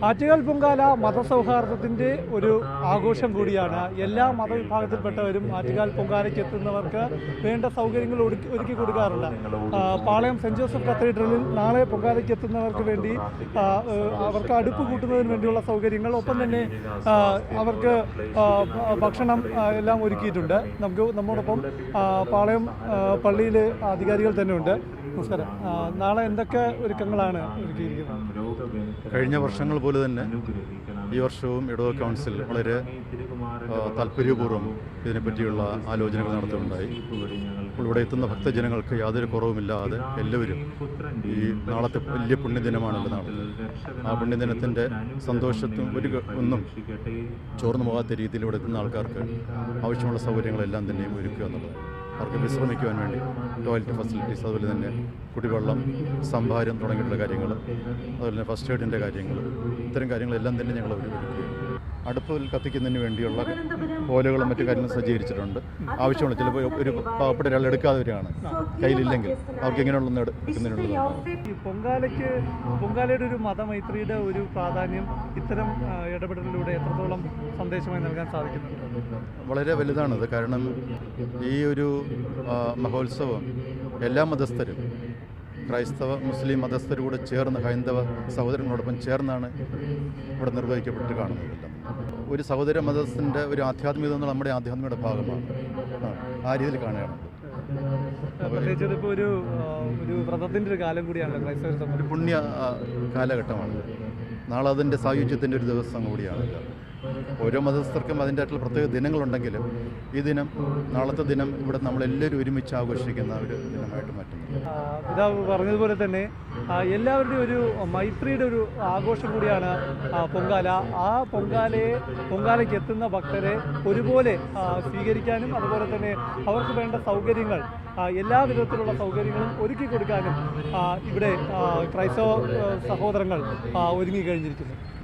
ആറ്റുകാൽ പൊങ്കാല മതസൗഹാർദ്ദത്തിൻ്റെ ഒരു ആഘോഷം കൂടിയാണ്. എല്ലാ മതവിഭാഗത്തിൽപ്പെട്ടവരും ആറ്റുകാൽ പൊങ്കാലയ്ക്ക് എത്തുന്നവർക്ക് വേണ്ട സൗകര്യങ്ങൾ ഒരുക്കി കൊടുക്കാറുണ്ട്. പാളയം സെൻറ് ജോസഫ് കത്തീഡ്രലിൽ നാളെ പൊങ്കാലയ്ക്ക് എത്തുന്നവർക്ക് വേണ്ടി അവർക്ക് അടുപ്പ് കൂട്ടുന്നതിന് വേണ്ടിയുള്ള സൗകര്യങ്ങൾ, ഒപ്പം തന്നെ അവർക്ക് ഭക്ഷണം എല്ലാം ഒരുക്കിയിട്ടുണ്ട്. നമ്മോടൊപ്പം പാളയം പള്ളിയിലെ അധികാരികൾ തന്നെ ഉണ്ട്. നമസ്കാരം. നാളെ എന്തൊക്കെ ഒരുക്കങ്ങളാണ് ഒരുക്കിയിരിക്കുന്നത്? കഴിഞ്ഞ വർഷങ്ങൾ പോലെ തന്നെ ഈ വർഷവും ഇടവക കൗൺസിൽ വളരെ താല്പര്യപൂർവ്വം ഇതിനെപ്പറ്റിയുള്ള ആലോചനകൾ നടത്തുകയുണ്ടായി. ഇവിടെ എത്തുന്ന ഭക്തജനങ്ങൾക്ക് യാതൊരു കുറവുമില്ലാതെ എല്ലാവരും ഈ നാളത്തെ വലിയ പുണ്യദിനമാണല്ലോ നാളെ. ആ പുണ്യദിനത്തിൻ്റെ സന്തോഷത്തും ഒന്നും ചോർന്നു പോകാത്ത രീതിയിൽ ഇവിടെ എത്തുന്ന ആൾക്കാർക്ക് ആവശ്യമുള്ള സൗകര്യങ്ങളെല്ലാം തന്നെയും ഒരുക്കുക എന്നുള്ളത്. അവർക്ക് വിശ്രമിക്കുവാൻ വേണ്ടി ടോയ്ലറ്റ് ഫെസിലിറ്റീസ്, അതുപോലെ തന്നെ കുടിവെള്ളം, സംഭാരം തുടങ്ങിയിട്ടുള്ള കാര്യങ്ങൾ, അതുപോലെ തന്നെ ഫസ്റ്റ് എയ്ഡിൻ്റെ കാര്യങ്ങൾ, ഇത്തരം കാര്യങ്ങളെല്ലാം തന്നെ ഞങ്ങൾ ഒരുക്കുകയും അടുപ്പിൽ കത്തിക്കുന്നതിന് വേണ്ടിയുള്ള ഓലകളും മറ്റു കാര്യങ്ങളും സജ്ജീകരിച്ചിട്ടുണ്ട്. ആവശ്യമുള്ള ചിലപ്പോൾ ഒരു പാവപ്പെട്ട ഒരാൾ എടുക്കാതെ വരികയാണ്, കയ്യിലില്ലെങ്കിൽ അവർക്ക് ഇങ്ങനെയുള്ള എടുക്കുന്നതിനുള്ള പൊങ്കാലയുടെ ഒരു മതമൈത്രിയുടെ ഒരു പ്രാധാന്യം ഇത്തരം ഇടപെടലിലൂടെ എത്രത്തോളം സന്ദേശമായി നൽകാൻ സാധിക്കുന്നുണ്ട്? വളരെ വലുതാണത്. കാരണം ഈ ഒരു മഹോത്സവം എല്ലാ മതസ്ഥരും, ക്രൈസ്തവ മുസ്ലിം മതസ്ഥരും കൂടെ ചേർന്ന്, ഹൈന്ദവ സഹോദരങ്ങളോടൊപ്പം ചേർന്നാണ് ഇവിടെ നിർവഹിക്കപ്പെട്ട് കാണുന്നതെല്ലാം. ഒരു സഹോദര മതത്തിൻ്റെ ഒരു ആധ്യാത്മികത എന്നുള്ള നമ്മുടെ ആധ്യാത്മികയുടെ ഭാഗമാണ്. ആ രീതിയിൽ കാണുകയാണ്. പ്രത്യേകിച്ച് ഇപ്പോൾ ഒരു വ്രതത്തിൻ്റെ ഒരു കാലം കൂടിയാണല്ലോ ക്രൈസ്തവ, ഒരു പുണ്യ കാലഘട്ടമാണ്. നാളെ അതിൻ്റെ സായുജ്യത്തിൻ്റെ ഒരു ദിവസം കൂടിയാണല്ലോ. ഓരോ മതസ്ഥർക്കും അതിൻ്റെതായിട്ടുള്ള പ്രത്യേക ദിനങ്ങളുണ്ടെങ്കിലും ഈ ദിനം, നാളത്തെ ദിനം ഇവിടെ നമ്മളെല്ലാവരും ഒരുമിച്ച് ആഘോഷിക്കുന്ന ഒരു ദിനമായിട്ട് മാറ്റുന്നു. പിതാവ് പറഞ്ഞതുപോലെ തന്നെ എല്ലാവരുടെയും ഒരു മൈത്രിയുടെ ഒരു ആഘോഷം കൂടിയാണ് പൊങ്കാല. ആ പൊങ്കാലയ്ക്ക് എത്തുന്ന ഭക്തരെ ഒരുപോലെ സ്വീകരിക്കാനും അതുപോലെ തന്നെ അവർക്ക് വേണ്ട സൗകര്യങ്ങൾ, എല്ലാ വിധത്തിലുള്ള സൗകര്യങ്ങളും ഒരുക്കി കൊടുക്കാനും ഇവിടെ ക്രൈസ്തവ സഹോദരങ്ങൾ ഒരുങ്ങിക്കഴിഞ്ഞിരിക്കുന്നു.